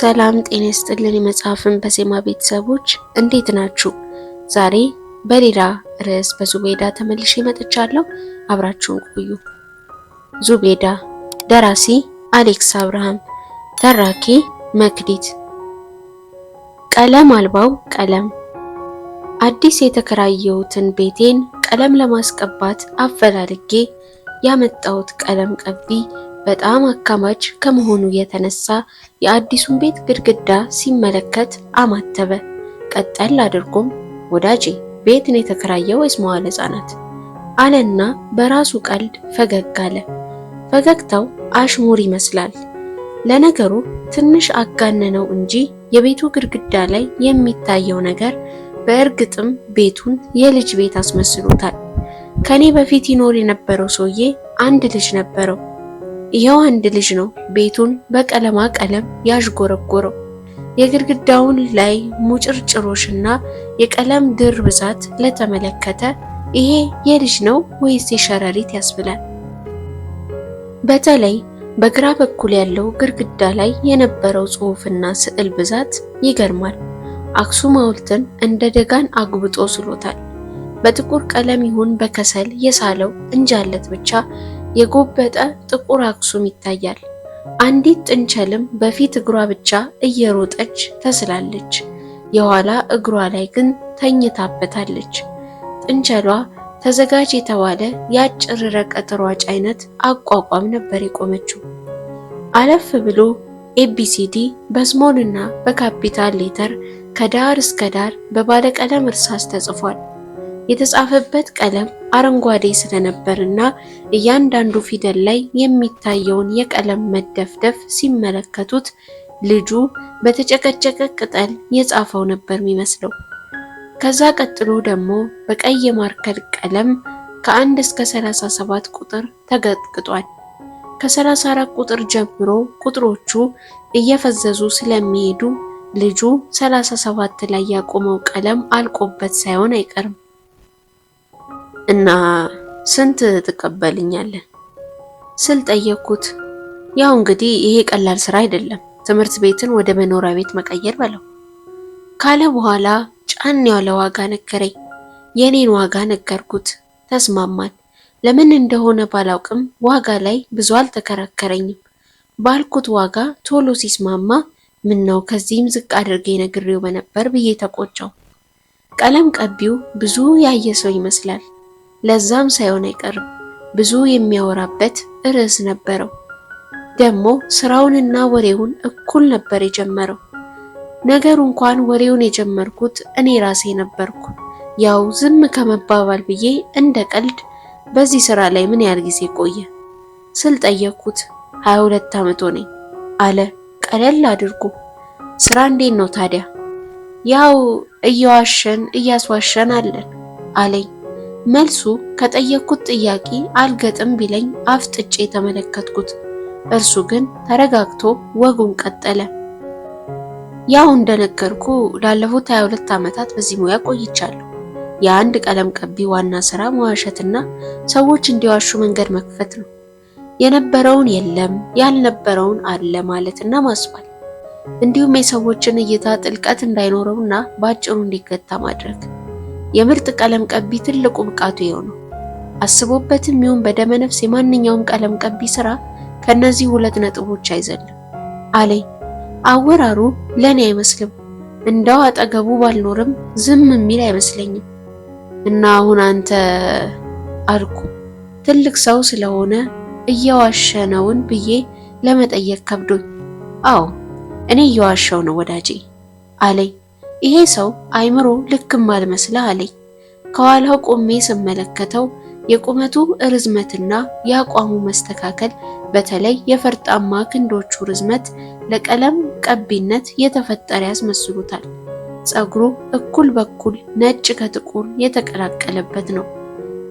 ሰላም ጤና ይስጥልን። የመጽሐፍን በዜማ ቤተሰቦች እንዴት ናችሁ? ዛሬ በሌላ ርዕስ በዙቤዳ ተመልሼ መጥቻለሁ። አብራችሁን ቆዩ። ዙቤዳ ደራሲ አሌክስ አብርሃም፣ ተራኪ መክሊት። ቀለም አልባው ቀለም። አዲስ የተከራየሁትን ቤቴን ቀለም ለማስቀባት አፈላልጌ ያመጣሁት ቀለም ቀቢ በጣም አካማች ከመሆኑ የተነሳ የአዲሱን ቤት ግድግዳ ሲመለከት አማተበ። ቀጠል አድርጎም ወዳጄ ቤትን የተከራየው ወይስ መዋለ ሕፃናት አለና በራሱ ቀልድ ፈገግ አለ። ፈገግታው አሽሙር ይመስላል። ለነገሩ ትንሽ አጋነነው እንጂ የቤቱ ግድግዳ ላይ የሚታየው ነገር በእርግጥም ቤቱን የልጅ ቤት አስመስሎታል። ከኔ በፊት ይኖር የነበረው ሰውዬ አንድ ልጅ ነበረው። ይሄው አንድ ልጅ ነው ቤቱን በቀለማ ቀለም ያዥጎረጎረው። የግድግዳውን ላይ ሙጭርጭሮሽና የቀለም ድር ብዛት ለተመለከተ ይሄ የልጅ ነው ወይስ የሸረሪት ያስብላል። በተለይ በግራ በኩል ያለው ግድግዳ ላይ የነበረው ጽሑፍና ስዕል ብዛት ይገርማል። አክሱም ሐውልትን እንደ ደጋን አጉብጦ ስሎታል። በጥቁር ቀለም ይሁን በከሰል የሳለው እንጃለት ብቻ የጎበጠ ጥቁር አክሱም ይታያል። አንዲት ጥንቸልም በፊት እግሯ ብቻ እየሮጠች ተስላለች። የኋላ እግሯ ላይ ግን ተኝታበታለች። ጥንቸሏ ተዘጋጅ የተባለ የአጭር ርቀት ሯጭ አይነት አቋቋም ነበር የቆመችው። አለፍ ብሎ ኤቢሲዲ በስሞል እና በካፒታል ሌተር ከዳር እስከ ዳር በባለቀለም እርሳስ ተጽፏል። የተጻፈበት ቀለም አረንጓዴ ስለነበርና እያንዳንዱ ፊደል ላይ የሚታየውን የቀለም መደፍደፍ ሲመለከቱት ልጁ በተጨቀጨቀ ቅጠል የጻፈው ነበር የሚመስለው። ከዛ ቀጥሎ ደግሞ በቀይ የማርከር ቀለም ከ1 እስከ 37 ቁጥር ተገጥቅጧል። ከ34 ቁጥር ጀምሮ ቁጥሮቹ እየፈዘዙ ስለሚሄዱ ልጁ 37 ላይ ያቆመው ቀለም አልቆበት ሳይሆን አይቀርም። እና ስንት ትቀበልኛለህ ስል ጠየቅኩት። ያው እንግዲህ ይሄ ቀላል ስራ አይደለም፣ ትምህርት ቤትን ወደ መኖሪያ ቤት መቀየር በለው ካለ በኋላ ጫን ያለ ዋጋ ነገረኝ። የኔን ዋጋ ነገርኩት። ተስማማን። ለምን እንደሆነ ባላውቅም ዋጋ ላይ ብዙ አልተከራከረኝም። ባልኩት ዋጋ ቶሎ ሲስማማ ምን ነው ከዚህም ዝቅ አድርጌ ነግሬው በነበር ብዬ ተቆጨው። ቀለም ቀቢው ብዙ ያየ ሰው ይመስላል። ለዛም ሳይሆን አይቀርም ብዙ የሚያወራበት ርዕስ ነበረው። ደግሞ ስራውንና ወሬውን እኩል ነበር የጀመረው። ነገሩ እንኳን ወሬውን የጀመርኩት እኔ ራሴ ነበርኩ። ያው ዝም ከመባባል ብዬ እንደ ቀልድ በዚህ ስራ ላይ ምን ያህል ጊዜ ቆየ ስል ጠየቅኩት። 22 ዓመት ሆነኝ አለ ቀለል አድርጎ። ስራ እንዴት ነው ታዲያ? ያው እየዋሸን እያስዋሸን አለን አለኝ። መልሱ ከጠየቅኩት ጥያቄ አልገጥም ቢለኝ አፍጥጬ ተመለከትኩት። እርሱ ግን ተረጋግቶ ወጉን ቀጠለ። ያው እንደነገርኩ ላለፉት 22 ዓመታት በዚህ ሙያ ቆይቻለሁ። የአንድ ቀለም ቀቢ ዋና ስራ መዋሸትና ሰዎች እንዲዋሹ መንገድ መክፈት ነው። የነበረውን የለም ያልነበረውን አለ ማለትና ማስባል፣ እንዲሁም የሰዎችን እይታ ጥልቀት እንዳይኖረውና ባጭሩ እንዲገታ ማድረግ። የምርጥ ቀለም ቀቢ ትልቁ ብቃቱ ይኸው ነው። አስቦበትም ይሁን በደመ ነፍስ የማንኛውም ቀለም ቀቢ ስራ ከነዚህ ሁለት ነጥቦች አይዘልም አለኝ። አወራሩ ለኔ አይመስልም። እንደው አጠገቡ ባልኖርም ዝም የሚል አይመስለኝም። እና አሁን አንተ አልኩ ትልቅ ሰው ስለሆነ እየዋሸነውን ብዬ ለመጠየቅ ከብዶኝ። አዎ እኔ እየዋሸው ነው ወዳጄ አለኝ። ይሄ ሰው አይምሮ ልክም አልመስልህ አለኝ። ከኋላው ቆሜ ስመለከተው የቁመቱ ርዝመትና የአቋሙ መስተካከል፣ በተለይ የፈርጣማ ክንዶቹ ርዝመት ለቀለም ቀቢነት የተፈጠረ ያስመስሉታል። ፀጉሩ እኩል በኩል ነጭ ከጥቁር የተቀላቀለበት ነው።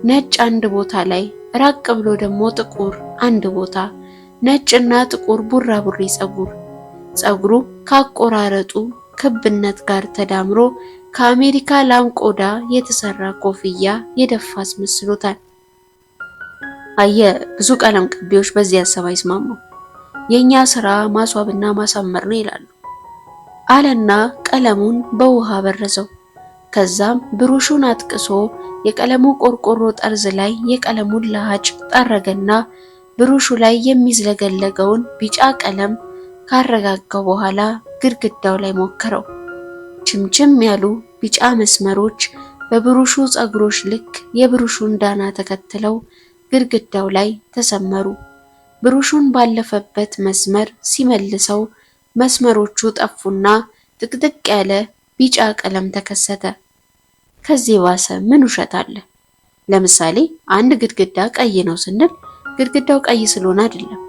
ነጭ አንድ ቦታ ላይ፣ ራቅ ብሎ ደግሞ ጥቁር አንድ ቦታ፣ ነጭና ጥቁር ቡራቡሬ ፀጉሩ ካቆራረጡ ክብነት ጋር ተዳምሮ ከአሜሪካ ላም ቆዳ የተሰራ ኮፍያ የደፋ አስመስሎታል። ብዙ ቀለም ቀቢዎች በዚህ ሐሳብ አይስማሙ። የኛ ስራ ማስዋብና ማሳመር ነው ይላሉ። አለና ቀለሙን በውሃ በረዘው። ከዛም ብሩሹን አጥቅሶ የቀለሙ ቆርቆሮ ጠርዝ ላይ የቀለሙን ለሃጭ ጠረገና ብሩሹ ላይ የሚዝለገለገውን ቢጫ ቀለም ካረጋጋው በኋላ ግድግዳው ላይ ሞከረው። ችምችም ያሉ ቢጫ መስመሮች በብሩሹ ፀጉሮች ልክ የብሩሹን ዳና ተከትለው ግድግዳው ላይ ተሰመሩ። ብሩሹን ባለፈበት መስመር ሲመልሰው መስመሮቹ ጠፉና ጥቅጥቅ ያለ ቢጫ ቀለም ተከሰተ። ከዚህ ባሰ ምን ውሸት አለ? ለምሳሌ አንድ ግድግዳ ቀይ ነው ስንል ግድግዳው ቀይ ስለሆነ አይደለም።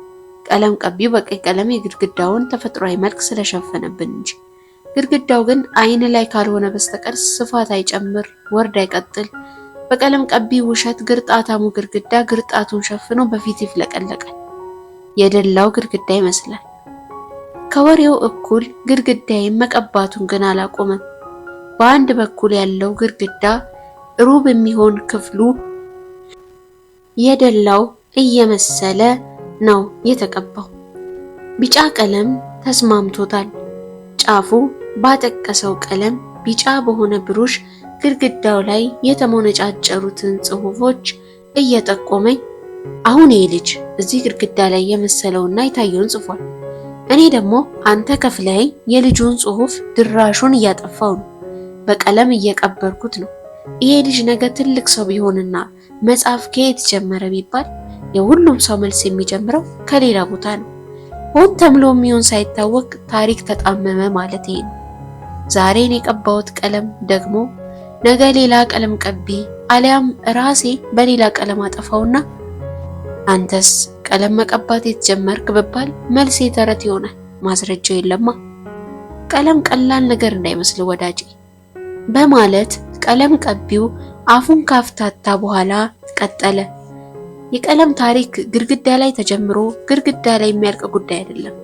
ቀለም ቀቢው በቀይ ቀለም የግድግዳውን ተፈጥሯዊ መልክ ስለሸፈነብን እንጂ። ግድግዳው ግን አይን ላይ ካልሆነ በስተቀር ስፋት አይጨምር፣ ወርድ አይቀጥል። በቀለም ቀቢው ውሸት ግርጣታሙ ግድግዳ ግርጣቱን ሸፍኖ በፊት ይፍለቀለቃል። የደላው ግድግዳ ይመስላል። ከወሬው እኩል ግድግዳዬን መቀባቱን ግን አላቆመም። በአንድ በኩል ያለው ግድግዳ ሩብ የሚሆን ክፍሉ የደላው እየመሰለ ነው የተቀባው። ቢጫ ቀለም ተስማምቶታል። ጫፉ ባጠቀሰው ቀለም ቢጫ በሆነ ብሩሽ ግድግዳው ላይ የተሞነጫጨሩትን ጽሑፎች እየጠቆመኝ አሁን ይህ ልጅ እዚህ ግድግዳ ላይ የመሰለውና የታየውን ጽፏል። እኔ ደግሞ አንተ ከፍለኸኝ የልጁን ጽሑፍ ድራሹን እያጠፋው ነው፣ በቀለም እየቀበርኩት ነው። ይሄ ልጅ ነገ ትልቅ ሰው ቢሆንና መጽሐፍ ከየት ጀመረ ቢባል የሁሉም ሰው መልስ የሚጀምረው ከሌላ ቦታ ነው። ሆን ተብሎ የሚሆን ሳይታወቅ ታሪክ ተጣመመ ማለት ይሄ ነው። ዛሬን የቀባሁት ቀለም ደግሞ ነገ ሌላ ቀለም ቀቢ አሊያም ራሴ በሌላ ቀለም አጠፋውና አንተስ ቀለም መቀባት የተጀመርክ ብባል መልሴ ተረት ይሆናል። ማስረጃው የለማ። ቀለም ቀላል ነገር እንዳይመስል ወዳጄ በማለት ቀለም ቀቢው አፉን ካፍታታ በኋላ ቀጠለ። የቀለም ታሪክ ግድግዳ ላይ ተጀምሮ ግድግዳ ላይ የሚያልቅ ጉዳይ አይደለም።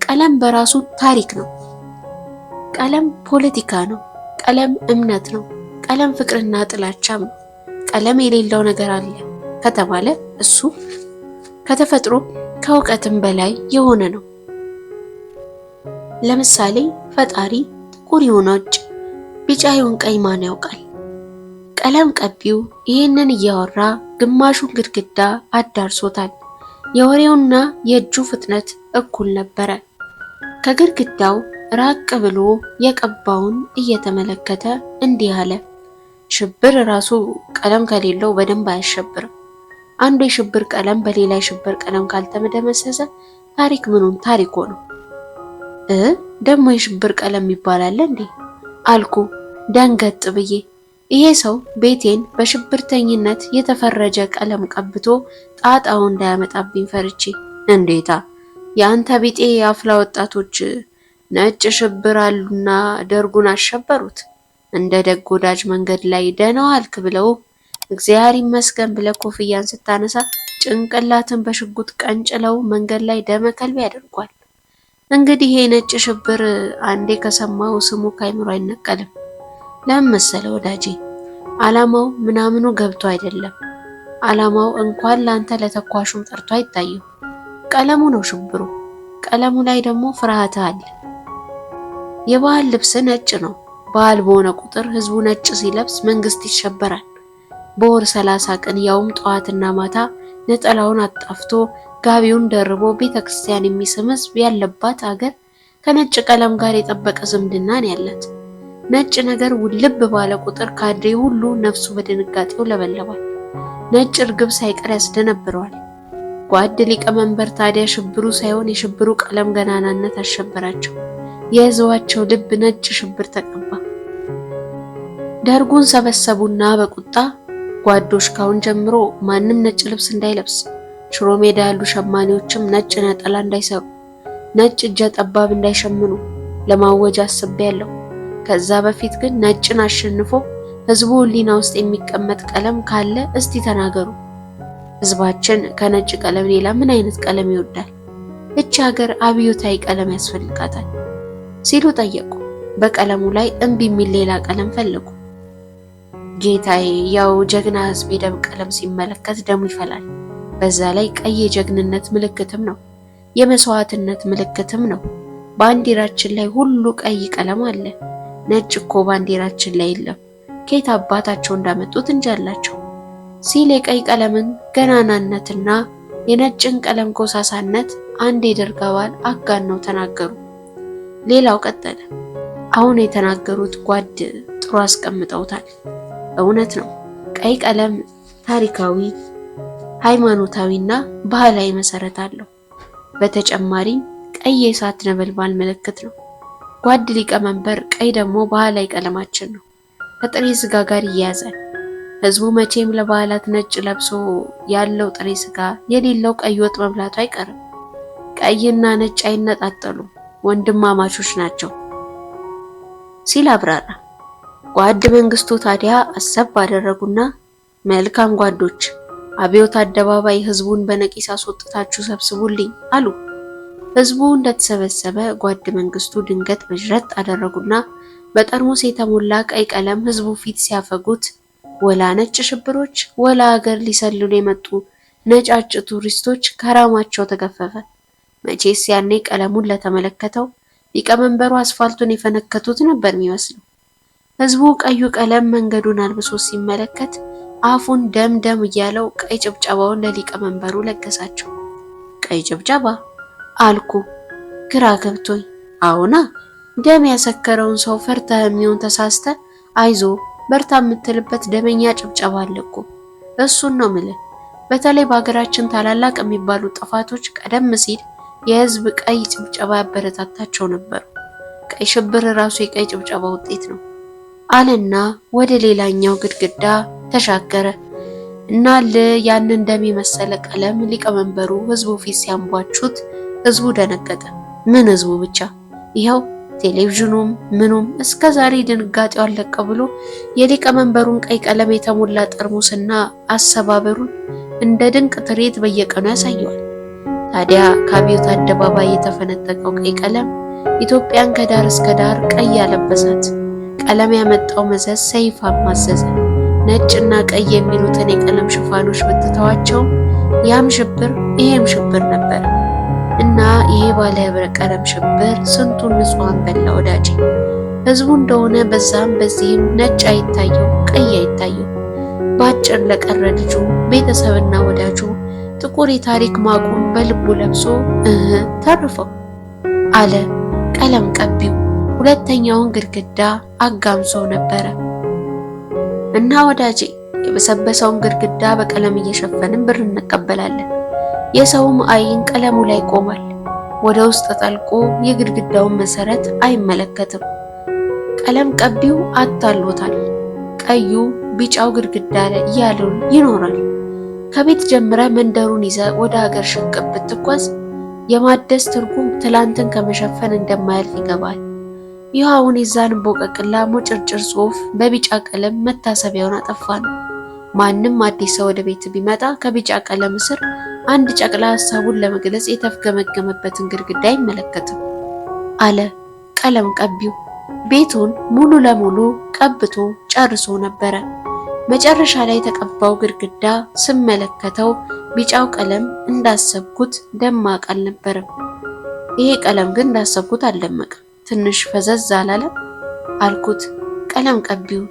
ቀለም በራሱ ታሪክ ነው። ቀለም ፖለቲካ ነው። ቀለም እምነት ነው። ቀለም ፍቅርና ጥላቻም ነው። ቀለም የሌለው ነገር አለ ከተባለ እሱ ከተፈጥሮ ከእውቀትም በላይ የሆነ ነው። ለምሳሌ ፈጣሪ ጥቁር ይሁን ነጭ፣ ቢጫ ይሁን ቀይ ማን ያውቃል? ቀለም ቀቢው ይህንን እያወራ ግማሹን ግድግዳ አዳርሶታል። የወሬውና የእጁ ፍጥነት እኩል ነበረ። ከግድግዳው ራቅ ብሎ የቀባውን እየተመለከተ እንዲህ አለ። ሽብር ራሱ ቀለም ከሌለው በደንብ አያሸብርም። አንዱ የሽብር ቀለም በሌላ የሽብር ቀለም ካልተመደመሰሰ ታሪክ ምኑን ታሪክ ሆኖ ደግሞ የሽብር ቀለም ይባላል እንዴ አልኩ ደንገጥ ብዬ። ይሄ ሰው ቤቴን በሽብርተኝነት የተፈረጀ ቀለም ቀብቶ ጣጣው እንዳያመጣብኝ ፈርቼ። እንዴታ የአንተ ቢጤ የአፍላ ወጣቶች ነጭ ሽብር አሉና ደርጉን አሸበሩት። እንደ ደግ ወዳጅ መንገድ ላይ ደህና ዋልክ ብለው እግዚአብሔር ይመስገን ብለህ ኮፍያን ስታነሳ ጭንቅላትን በሽጉጥ ቀንጭለው መንገድ ላይ ደመ ከልብ ያደርጓል። እንግዲህ ይሄ ነጭ ሽብር አንዴ ከሰማው ስሙ ካይምሮ አይነቀልም። ለምን መሰለህ ወዳጄ? ዓላማው ምናምኑ ገብቶ አይደለም። ዓላማው እንኳን ላንተ ለተኳሹም ጠርቶ አይታየው። ቀለሙ ነው ሽብሩ። ቀለሙ ላይ ደግሞ ፍርሃት አለ። የባህል ልብስ ነጭ ነው። ባህል በሆነ ቁጥር ህዝቡ ነጭ ሲለብስ መንግስት ይሸበራል። በወር 30 ቀን ያውም ጠዋትና ማታ ነጠላውን አጣፍቶ ጋቢውን ደርቦ ቤተክርስቲያን የሚስም ህዝብ ያለባት አገር ከነጭ ቀለም ጋር የጠበቀ ዝምድናን ያላት። ነጭ ነገር ውልብ ባለ ቁጥር ካድሬ ሁሉ ነፍሱ በድንጋጤው ለበለባል። ነጭ እርግብ ሳይቀር ያስደነብረዋል። ጓድ ሊቀመንበር ታዲያ ሽብሩ ሳይሆን የሽብሩ ቀለም ገናናነት አሸበራቸው። የህዝባቸው ልብ ነጭ ሽብር ተቀባ። ደርጉን ሰበሰቡና በቁጣ ጓዶች ካሁን ጀምሮ ማንም ነጭ ልብስ እንዳይለብስ፣ ሽሮ ሜዳ ያሉ ሸማኔዎችም ነጭ ነጠላ እንዳይሰሩ፣ ነጭ እጀ ጠባብ እንዳይሸምኑ ለማወጅ አስቤያለሁ። ከዛ በፊት ግን ነጭን አሸንፎ ህዝቡ ህሊና ውስጥ የሚቀመጥ ቀለም ካለ እስቲ ተናገሩ። ህዝባችን ከነጭ ቀለም ሌላ ምን አይነት ቀለም ይወዳል? እቺ ሀገር አብዮታዊ ቀለም ያስፈልጋታል ሲሉ ጠየቁ። በቀለሙ ላይ እምቢ የሚል ሌላ ቀለም ፈለጉ። ጌታዬ፣ ያው ጀግና ህዝብ የደም ቀለም ሲመለከት ደሙ ይፈላል። በዛ ላይ ቀይ የጀግንነት ምልክትም ነው፣ የመስዋዕትነት ምልክትም ነው። ባንዲራችን ላይ ሁሉ ቀይ ቀለም አለ። ነጭ እኮ ባንዲራችን ላይ የለም። ከየት አባታቸው እንዳመጡት እንጃላቸው ሲል የቀይ ቀለምን ገናናነትና የነጭን ቀለም ኮሳሳነት አንድ የደርግ አባል አጋነው ተናገሩ። ሌላው ቀጠለ። አሁን የተናገሩት ጓድ ጥሩ አስቀምጠውታል። እውነት ነው። ቀይ ቀለም ታሪካዊ፣ ሃይማኖታዊና ባህላዊ መሰረት አለው። በተጨማሪም ቀይ የእሳት ነበልባል ምልክት ነው። ጓድ ሊቀመንበር፣ ቀይ ደግሞ ባህላዊ ቀለማችን ነው። ከጥሬ ስጋ ጋር ይያያዛል። ህዝቡ መቼም ለበዓላት ነጭ ለብሶ ያለው ጥሬ ስጋ የሌለው ቀይ ወጥ መብላቱ አይቀርም። ቀይና ነጭ አይነጣጠሉም፣ ወንድማማቾች ናቸው ሲል አብራራ። ጓድ መንግስቱ ታዲያ አሰብ አደረጉና መልካም ጓዶች፣ አብዮት አደባባይ ህዝቡን በነቂስ አስወጥታችሁ ሰብስቡልኝ አሉ። ህዝቡ እንደተሰበሰበ ጓድ መንግስቱ ድንገት በጅረት አደረጉና በጠርሙስ የተሞላ ቀይ ቀለም ህዝቡ ፊት ሲያፈጉት ወላ ነጭ ሽብሮች ወላ ሀገር ሊሰልሉ የመጡ ነጫጭ ቱሪስቶች ከራማቸው ተገፈፈ። መቼስ ያኔ ቀለሙን ለተመለከተው ሊቀመንበሩ አስፋልቱን የፈነከቱት ነበር የሚመስለው። ህዝቡ ቀዩ ቀለም መንገዱን አልብሶ ሲመለከት አፉን ደም ደም እያለው ቀይ ጭብጨባውን ለሊቀመንበሩ ለገሳቸው። ቀይ ጭብጨባ አልኩ ግራ ገብቶኝ። አሁና ደም ያሰከረውን ሰው ፈርተህ የሚሆን ተሳስተ አይዞ በርታ የምትልበት ደመኛ ጭብጨባ አለ እኮ። እሱን ነው ምልህ። በተለይ በሀገራችን ታላላቅ የሚባሉ ጥፋቶች ቀደም ሲል የህዝብ ቀይ ጭብጨባ ያበረታታቸው ነበሩ። ቀይ ሽብር ራሱ የቀይ ጭብጨባ ውጤት ነው አለና ወደ ሌላኛው ግድግዳ ተሻገረ እና ያንን ደም የመሰለ ቀለም ሊቀመንበሩ ህዝቡ ፊት ሲያንቧቹት ህዝቡ ደነገጠ። ምን ህዝቡ ብቻ፣ ይኸው ቴሌቪዥኑም ምኑም እስከ ዛሬ ድንጋጤው አለቀ ብሎ የሊቀመንበሩን ቀይ ቀለም የተሞላ ጠርሙስና አሰባበሩን እንደ ድንቅ ትርኢት በየቀኑ ያሳየዋል። ታዲያ ከአብዮት አደባባይ የተፈነጠቀው ቀይ ቀለም ኢትዮጵያን ከዳር እስከ ዳር ቀይ ያለበሳት። ቀለም ያመጣው መዘዝ ሰይፍ አማዘዘ። ነጭና ቀይ የሚሉትን የቀለም ሽፋኖች ብትተዋቸው ያም ሽብር ይሄም ሽብር ነበር እና ይሄ ባለ ህብረ ቀለም ሽብር ስንቱን ንጹሃን በላ ወዳጄ። ህዝቡ እንደሆነ በዛም በዚህም ነጭ አይታየው፣ ቀይ አይታየው። ባጭር ለቀረ ልጁ ቤተሰብና ወዳጁ ጥቁር የታሪክ ማቁን በልቡ ለብሶ ተርፈው አለ ቀለም ቀቢው። ሁለተኛውን ግድግዳ አጋምሶ ነበረ እና ወዳጄ የበሰበሰውን ግድግዳ በቀለም እየሸፈንን ብር እንቀበላለን። የሰውም አይን ቀለሙ ላይ ቆሟል። ወደ ውስጥ ጠልቆ የግድግዳውን መሰረት አይመለከትም። ቀለም ቀቢው አታሎታል። ቀዩ ቢጫው ግድግዳ ላይ ያለው ይኖራል። ከቤት ጀምረ መንደሩን ይዘ ወደ ሀገር ሽቅብ ብትጓዝ የማደስ ትርጉም ትላንትን ከመሸፈን እንደማያልፍ ይገባል። ይህ አሁን የዛን ቦቀቅላ ሞጭርጭር ጽሑፍ በቢጫ ቀለም መታሰቢያውን አጠፋ ነው። ማንም አዲስ ሰው ወደ ቤት ቢመጣ ከቢጫ ቀለም ስር አንድ ጨቅላ ሀሳቡን ለመግለጽ የተፍገመገመበትን ግድግዳ አይመለከትም አለ ቀለም ቀቢው። ቤቱን ሙሉ ለሙሉ ቀብቶ ጨርሶ ነበረ። መጨረሻ ላይ የተቀባው ግድግዳ ስመለከተው ቢጫው ቀለም እንዳሰብኩት ደማቅ አልነበረም። ይሄ ቀለም ግን እንዳሰብኩት አልደመቀም። ትንሽ ፈዘዝ አላለም አልኩት ቀለም ቀቢው።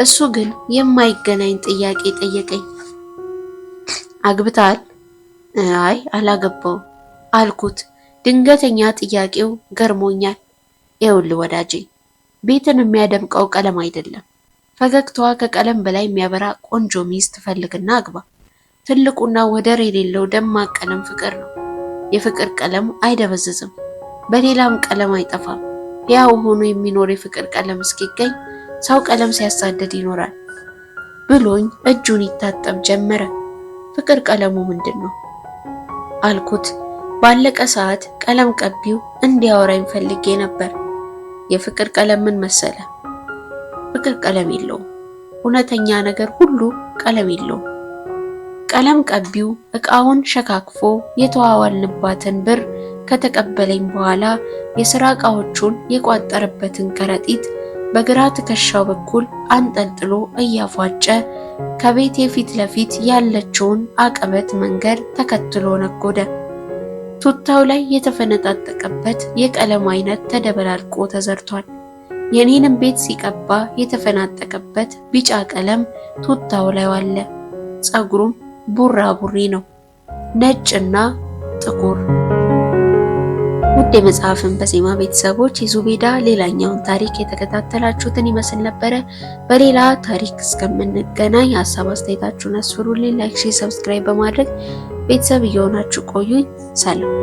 እሱ ግን የማይገናኝ ጥያቄ ጠየቀኝ። አግብታል? አይ አላገባው አልኩት። ድንገተኛ ጥያቄው ገርሞኛል። ይኸውልህ ወዳጄ፣ ቤትን የሚያደምቀው ቀለም አይደለም፣ ፈገግታዋ ከቀለም በላይ የሚያበራ ቆንጆ ሚስት ፈልግና አግባ። ትልቁና ወደር የሌለው ደማቅ ቀለም ፍቅር ነው። የፍቅር ቀለም አይደበዝዝም፣ በሌላም ቀለም አይጠፋም። ያው ሆኖ የሚኖር የፍቅር ቀለም እስኪገኝ ሰው ቀለም ሲያሳደድ ይኖራል ብሎኝ እጁን ይታጠብ ጀመረ። ፍቅር ቀለሙ ምንድን ነው አልኩት። ባለቀ ሰዓት ቀለም ቀቢው እንዲያወራኝ ፈልጌ ነበር። የፍቅር ቀለም ምን መሰለ? ፍቅር ቀለም የለውም። እውነተኛ ነገር ሁሉ ቀለም የለውም። ቀለም ቀቢው እቃውን ሸካክፎ የተዋዋልንባትን ብር ከተቀበለኝ በኋላ የሥራ ዕቃዎቹን የቋጠረበትን ከረጢት በግራ ትከሻው በኩል አንጠልጥሎ እያፏጨ ከቤቴ ፊት ለፊት ያለችውን አቀበት መንገድ ተከትሎ ነጎደ። ቱታው ላይ የተፈነጣጠቀበት የቀለም አይነት ተደበላልቆ ተዘርቷል። የኔንም ቤት ሲቀባ የተፈናጠቀበት ቢጫ ቀለም ቱታው ላይ አለ። ፀጉሩም ቡራቡሪ ነው፣ ነጭና ጥቁር። ውድ የመጽሐፍን በዜማ ቤተሰቦች የዙቤዳ ሌላኛውን ታሪክ የተከታተላችሁትን ይመስል ነበረ። በሌላ ታሪክ እስከምንገናኝ ሀሳብ አስተያየታችሁን አስፍሩልኝ። ላይክ፣ ሼር፣ ሰብስክራይብ በማድረግ ቤተሰብ እየሆናችሁ ቆዩኝ። ሰላም።